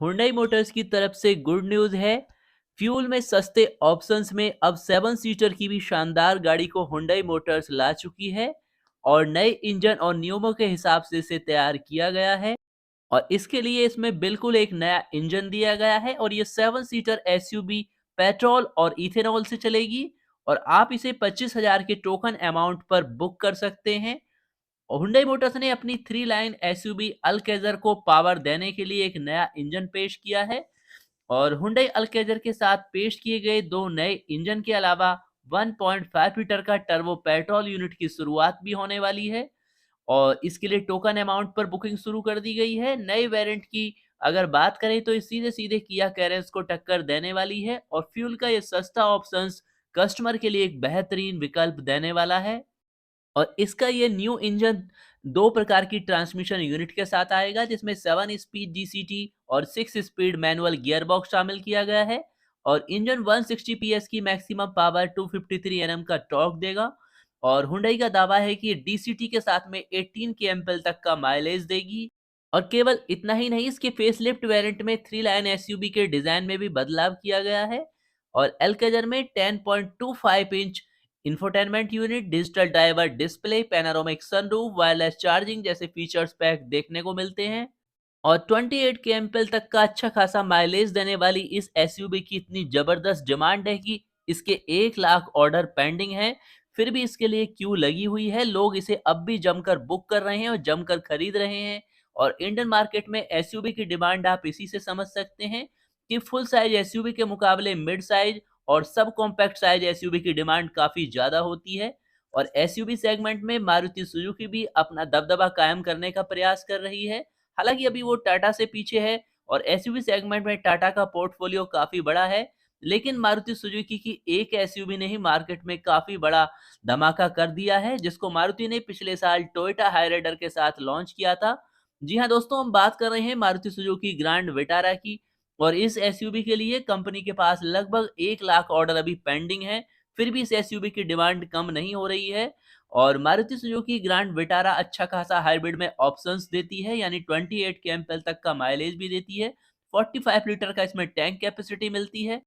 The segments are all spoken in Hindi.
हुंडई मोटर्स की तरफ से गुड न्यूज़ है। फ्यूल में सस्ते ऑप्शंस में अब 7 सीटर की भी शानदार गाड़ी को हुंडई मोटर्स ला चुकी है और नए इंजन और नियमों के हिसाब से इसे तैयार किया गया है। और इसके लिए इसमें बिल्कुल एक नया इंजन दिया गया है और ये 7 सीटर एसयूवी पेट्रोल और इथेनॉल से चलेगी और आप इसे 25,000 के टोकन अमाउंट पर बुक कर सकते हैं। हुंडई मोटर्स ने अपनी 3 लाइन एसयूवी अल्केज़र को पावर देने के लिए एक नया इंजन पेश किया है और हुंडई अल्केज़र के साथ पेश किए गए 2 नए इंजन के अलावा 1.5 लीटर का टर्बो पेट्रोल यूनिट की शुरुआत भी होने वाली है और इसके लिए टोकन अमाउंट पर बुकिंग शुरू कर दी गई है। नए वेरिएंट की अगर बात करें तो ये सीधे-सीधे किया कैरेंस को टक्कर देने वाली है और फ्यूल का ये सस्ता ऑप्शंस कस्टमर के लिए एक बेहतरीन विकल्प देने वाला है। और इसका ये न्यू इंजन 2 प्रकार की ट्रांसमिशन यूनिट के साथ आएगा जिसमें 7 स्पीड जीसीटी और 6 स्पीड मैनुअल गियरबॉक्स शामिल किया गया है और इंजन 160 पीएस की मैक्सिमम पावर 253 एनएम का टॉर्क देगा और हुंडई का दावा है कि डीसीटी के साथ में 18 केएमपीएल तक का माइलेज देगी। और केवल इतना ही नहीं, इसके फेसलिफ्ट वेरिएंट में 3 लाइन एसयूवी के डिजाइन में भी बदलाव किया गया है और एल्केजर में 10.25 inch infotainment unit, digital driver display, panoramic sunroof, wireless charging जैसे फीचर्स पैक देखने को मिलते हैं और 28 केएमपीएल तक का अच्छा खासा माइलेज देने वाली इस एसयूवी की इतनी जबरदस्त डिमांड है कि इसके 1 लाख ऑर्डर पेंडिंग है। फिर भी इसके लिए क्यू लगी हुई है, लोग इसे अब भी जमकर बुक कर रहे हैं और जमकर खरीद रहे हैं और इंडियन मार्केट में एसयूवी की डिमांड आप इसी से समझ सकते हैं कि फुल साइज एसयूवी के मुकाबले मिड साइज और सब कॉम्पैक्ट साइज एसयूवी की डिमांड काफी ज्यादा होती है और एसयूवी सेगमेंट में मारुति सुजुकी भी अपना दबदबा कायम करने का प्रयास कर रही है। हालांकि अभी वो टाटा से पीछे है और एसयूवी सेगमेंट में टाटा का पोर्टफोलियो काफी बड़ा है, लेकिन मारुति सुजुकी की एक एसयूवी ने ही मार्केट में काफी बड़ा धमाका कर दिया है जिसको मारुति ने पिछले साल टोयोटा हाईराइडर के साथ लॉन्च किया था। जी हाँ दोस्तों, हम बात कर रहे हैं मारुति सुजुकी ग्रैंड विटारा की और इस एसयूवी के लिए कंपनी के पास लगभग 1 लाख ऑर्डर अभी पेंडिंग है। फिर भी इस एसयूवी की डिमांड कम नहीं हो रही है और मारुति सुजुकी ग्रैंड विटारा अच्छा खासा हाइब्रिड में ऑप्शंस देती है, यानी 28 केएमपीएल तक का माइलेज भी देती है। 45 लीटर का इसमें टैंक कैपेसिटी मिलती है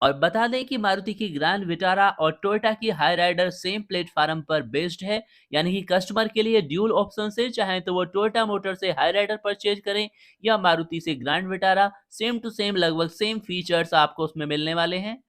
और बता दें कि मारुति की ग्रैंड विटारा और टोयोटा की हाईराइडर सेम प्लेटफॉर्म पर बेस्ड है, यानी कि कस्टमर के लिए ड्यूल ऑप्शन से चाहे तो वो टोयोटा मोटर से हाईराइडर परचेज करें या मारुति से grand Vitara, same to same लगभग सेम फीचर्स आपको उसमें मिलने वाले हैं।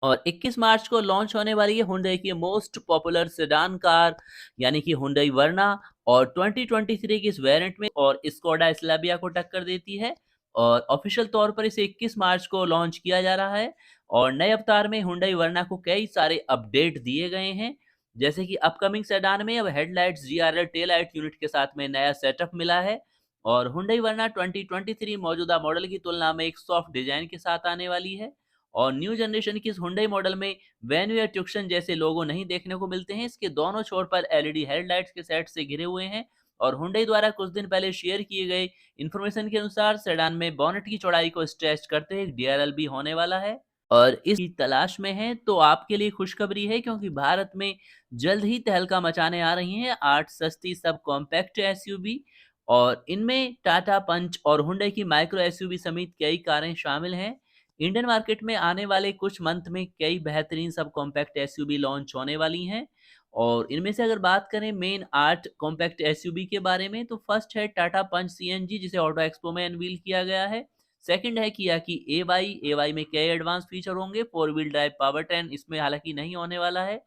और 21 मार्च को लॉन्च होने वाली है हुंडई की मोस्ट पॉपुलर सेडान कार यानी कि हुंडई वर्ना और 2023 की इस वेरिएंट में और स्कोडा स्लाविया को टक्कर देती है और ऑफिशियल तौर पर इसे 21 मार्च को लॉन्च किया जा रहा है और नए अवतार में हुंडई वर्ना को कई सारे अपडेट दिए गए हैं, जैसे कि अपकमिंग सेडान में अब हेडलाइट्स जीआरएल टेल लाइट यूनिट के साथ में नया सेटअप मिला है और हुंडई वर्ना 2023 मौजूदा मॉडल की तुलना में एक सॉफ्ट डिजाइन के साथ आने वाली है और न्यू जनरेशन की इस हुंडई मॉडल में वैन या ट्यूक्शन जैसे लोगो नहीं देखने को मिलते हैं। इसके दोनों छोर पर एलईडी हेडलाइट्स के सेट से घिरे हुए हैं और हुंडई द्वारा कुछ दिन पहले शेयर किए गए इंफॉर्मेशन के अनुसार सेडान में बोनेट की चौड़ाई को स्ट्रेच करते हुए डीआरएल भी होने वाला है और इस तलाश में है तो आपके लिए खुशखबरी है क्योंकि भारत में जल्द ही तहलका मचाने आ रही हैं 8 सस्ती सब कॉम्पैक्ट एसयूवी और इनमें टाटा पंच और हुंडई की माइक्रो एसयूवी समेत कई कारें शामिल हैं। इंडियन मार्केट में आने वाले कुछ मंथ में कई बेहतरीन सब कॉम्पैक्ट एसयूवी लॉन्च होने वाली हैं और इनमें से अगर बात करें मेन 8 कॉम्पैक्ट एसयूवी के बारे में तो फर्स्ट है टाटा पंच सीएनजी जिसे ऑटो एक्सपो में अनवील किया गया है। सेकंड है किया की एवाई में कई एडवांस फीचर होंगे, 4 व्हील ड्राइव पावर ट्रेन इसमें हालांकि नहीं होने वाला है।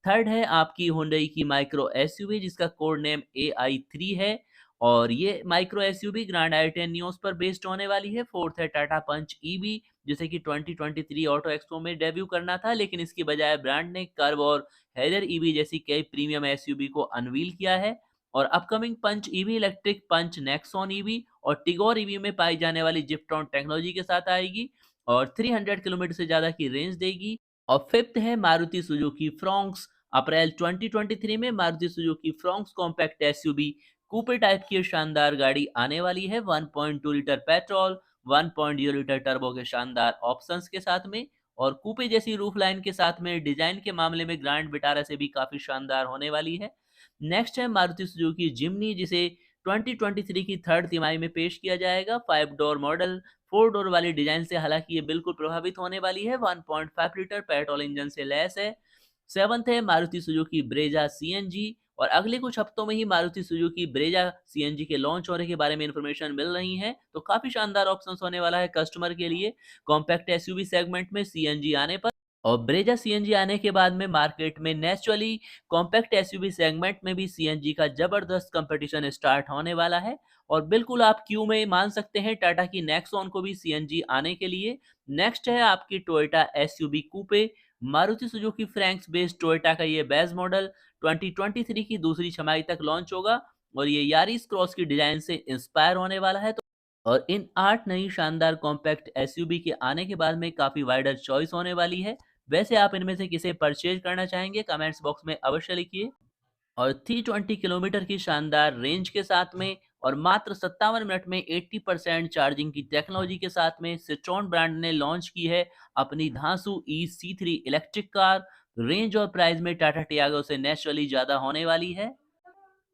थर्ड है आपकी हुंडई की माइक्रो एसयूवी जिसका कोड नेम AI3 है और ये micro SUV grand i10 Nios पर बेस्ड होने वाली है। फोर्थ है टाटा पंच ईवी जिसे कि 2023 ऑटो एक्सपो में डेब्यू करना था, लेकिन इसकी बजाय ब्रांड ने कर्व और हैरियर ईवी जैसी कई प्रीमियम एसयूवी को अनवील किया है और अपकमिंग पंच ईवी इलेक्ट्रिक पंच नेक्सॉन ईवी और टिगोर ईवी में पाई जाने वाली जिप्ट्रॉन टेक्नोलॉजी के साथ आएगी और 300 किलोमीटर से ज्यादा की रेंज देगी। और फिफ्थ है मारुति सुजुकी फ्रॉन्क्स। अप्रैल 2023 में Maruti Suzuki Fronx compact SUV coupe type की शानदार गाड़ी आने वाली है 1.2 लीटर पेट्रोल 1.0 लीटर टर्बो के शानदार ऑप्शंस के साथ में और कूपे जैसी रूफ लाइन के साथ में डिजाइन के मामले में ग्रैंड विटारा से भी काफी शानदार होने वाली है। नेक्स्ट है मारुति सुजुकी जिम्नी जिसे 2023 की थर्ड तिमाही में पेश किया जाएगा। 5 डोर मॉडल 4 डोर वाली डिजाइन से हालांकि ये बिल्कुल प्रभावित होने वाली है। 1.5 लीटर पेट्रोल इंजन से लैस है। सेवंथ है मारुति सुजुकी ब्रेजा सीएनजी, और अगले कुछ हफ्तों में ही मारुति सुजुकी ब्रेजा सीएनजी के लॉन्च होने के बारे में इंफॉर्मेशन मिल रही है। तो काफी शानदार ऑप्शंस होने वाला है कस्टमर के लिए कॉम्पैक्ट एसयूवी सेगमेंट में सीएनजी आने पर। और ब्रेजा सीएनजी आने के बाद में मार्केट में नेचुरली कॉम्पैक्ट एसयूवी सेगमेंट में भी सीएनजी का जबरदस्त कंपटीशन स्टार्ट होने वाला है। और बिल्कुल आप क्यू में मान सकते हैं टाटा की नेक्सॉन को भी सीएनजी आने के लिए। नेक्स्ट है आपकी Toyota SUV coupe. Maruti Suzuki Franks based Toyota का ये बेस मॉडल 2023 की दूसरी छमाही तक लॉन्च होगा, और ये यारिस क्रॉस की डिजाइन से इंस्पायर होने वाला है। तो और इन 8 नई शानदार कॉम्पैक्ट एसयूवी के आने के बाद में काफी वाइडर चॉइस होने वाली है। वैसे आप इनमें से किसे परचेज करना चाहेंगे कमेंट्स बॉक्स में अवश्य लिखिए। और 320 किलोमीटर की शानदार रेंज के साथ में और मात्र 57 मिनट में 80% चार्जिंग की टेक्नोलॉजी के साथ में सिट्रोन ब्रांड ने लॉन्च की है अपनी धांसू ई C3 इलेक्ट्रिक कार। रेंज और प्राइस में टाटा टियागो से नेचुरली ज्यादा होने वाली है।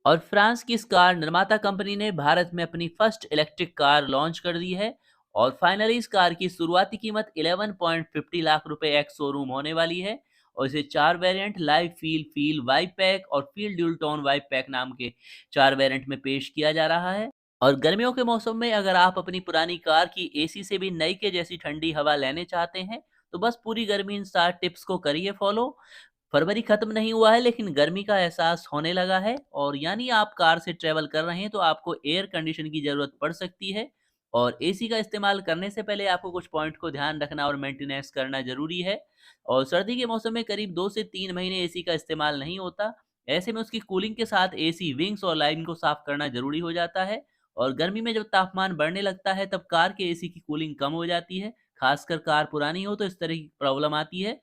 और फ्रांस की इस कार निर्माता कंपनी ने भारत में अपनी फर्स्ट इलेक्ट्रिक कार लॉन्च कर दी है। और फाइनली इस कार की शुरुआती कीमत 11.50 लाख रुपए एक्स शोरूम होने वाली है। और इसे 4 variant live feel feel vibe pack और feel dual tone vibe pack नाम के 4 वेरिएंट में पेश किया जा रहा है। और गर्मियों के मौसम में अगर आप अपनी पुरानी कार की एसी से भी नई के जैसी ठंडी हवा लेने चाहते हैं, तो बस पूरी गर्मी इन 7 टिप्स को करिए फॉलो। फरवरी खत्म नहीं हुआ है लेकिन गर्मी का एहसास होने लगा है, और यानी आप कार से ट्रेवल कर रहे हैं तो आपको एयर कंडीशन की जरूरत पड़ सकती है। और एसी का इस्तेमाल करने से पहले आपको कुछ पॉइंट को ध्यान रखना और मेंटेनेंस करना जरूरी है। और सर्दी के मौसम में करीब 2 से 3 महीने एसी का इस्तेमाल नहीं होता। ऐसे में उसकी कूलिंग के साथ एसी विंग्स और लाइन को साफ करना जरूरी हो जाता है। और गर्मी में जब तापमान बढ़ने लगता है तब कार के एसी की कूलिंग कम हो जाती है। खासकर कार पुरानी हो तो इस तरह की प्रॉब्लम आती है।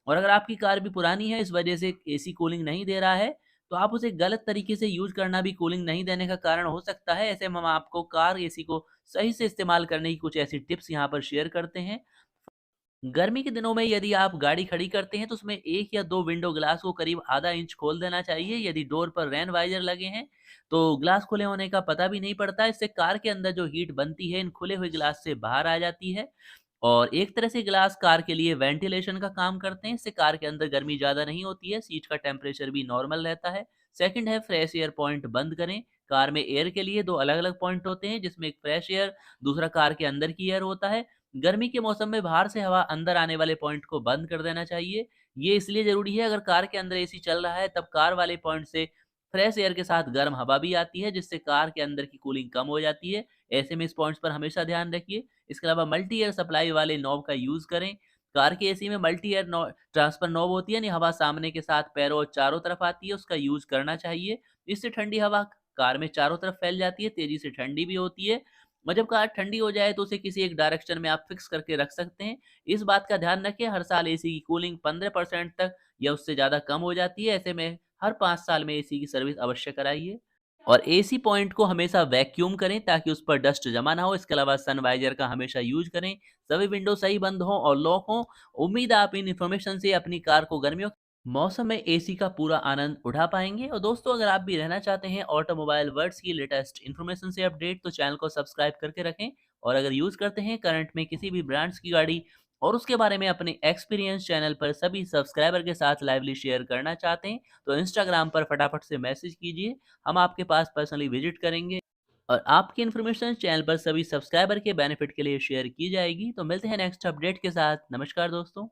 और अगर आपकी कार भी पुरानी है इस वजह से एसी कूलिंग नहीं दे रहा है, तो आप उसे गलत तरीके से यूज करना भी कूलिंग नहीं देने का कारण हो सकता है। ऐसे में हम आपको कार एसी को सही से इस्तेमाल करने की कुछ ऐसी टिप्स यहाँ पर शेयर करते हैं। गर्मी के दिनों में यदि आप गाड़ी खड़ी करते हैं तो उसमें 1 या 2 विंडो ग्लास को करीब आधा इंच खोल देना चाहिए। यदि डोर पर रेन वाइजर लगे हैं तो ग्लास खुले होने का पता भी नहीं पड़ता। इससे कार के अंदर जो हीट बनती है इन खुले हुए ग्लास से बाहर आ जाती है। और एक तरह से ग्लास कार के लिए वेंटिलेशन का काम करते हैं। इससे कार के अंदर गर्मी ज़्यादा नहीं होती है, सीट का टेम्परेचर भी नॉर्मल रहता है। सेकंड है फ्रेश एयर पॉइंट बंद करें। कार में एयर के लिए 2 अलग-अलग पॉइंट होते हैं, जिसमें एक फ्रेश एयर, दूसरा कार के अंदर की एयर होता है। गर्मी के मौसम में बाहर से हवा अंदर आने वाले पॉइंट को बंद कर देना चाहिए। ये इसलिए ज़रूरी है, अगर कार के अंदर एसी चल रहा है तब कार वाले पॉइंट से फ्रेश एयर के साथ गर्म हवा भी आती है, जिससे कार के अंदर की कूलिंग कम हो जाती है। ऐसे में इस पॉइंट्स पर हमेशा ध्यान रखिए। इसके अलावा मल्टी एयर सप्लाई वाले नॉब का यूज़ करें। कार के एसी में मल्टी एयर ट्रांसफर नॉब होती है, यानी हवा सामने के साथ पैरों और चारों तरफ आती है, उसका यूज़ करना चाहिए। इससे ठंडी हवा कार में चारों तरफ फैल जाती है, तेज़ी से ठंडी भी होती है। और जब कार ठंडी हो जाए तो उसे किसी एक डायरेक्शन में आप फिक्स करके रख सकते हैं। इस बात का ध्यान रखें, हर साल एसी की कूलिंग 15% तक या उससे ज़्यादा कम हो जाती है। ऐसे में हर 5 साल में एसी की सर्विस अवश्य कराइए। और एसी पॉइंट को हमेशा वैक्यूम करें ताकि उस पर डस्ट जमा ना हो। इसके अलावा सन वाइजर का हमेशा यूज करें। सभी विंडो सही बंद हों और लॉक हों। उम्मीद है आप इन इन्फॉर्मेशन से अपनी कार को गर्मियों मौसम में एसी का पूरा आनंद उठा पाएंगे। और दोस्तों, अगर आप भी रहना चाहते हैं ऑटोमोबाइल वर्ड्स की लेटेस्ट इन्फॉर्मेशन से अपडेट, तो चैनल को सब्सक्राइब करके रखें। और अगर यूज करते हैं करंट में किसी भी ब्रांड्स की गाड़ी और उसके बारे में अपने एक्सपीरियंस चैनल पर सभी सब्सक्राइबर के साथ लाइवली शेयर करना चाहते हैं, तो इंस्टाग्राम पर फटाफट से मैसेज कीजिए। हम आपके पास पर्सनली विजिट करेंगे और आपकी इन्फॉर्मेशन चैनल पर सभी सब्सक्राइबर के बेनिफिट के लिए शेयर की जाएगी। तो मिलते हैं नेक्स्ट अपडेट के साथ। नमस्कार दोस्तों।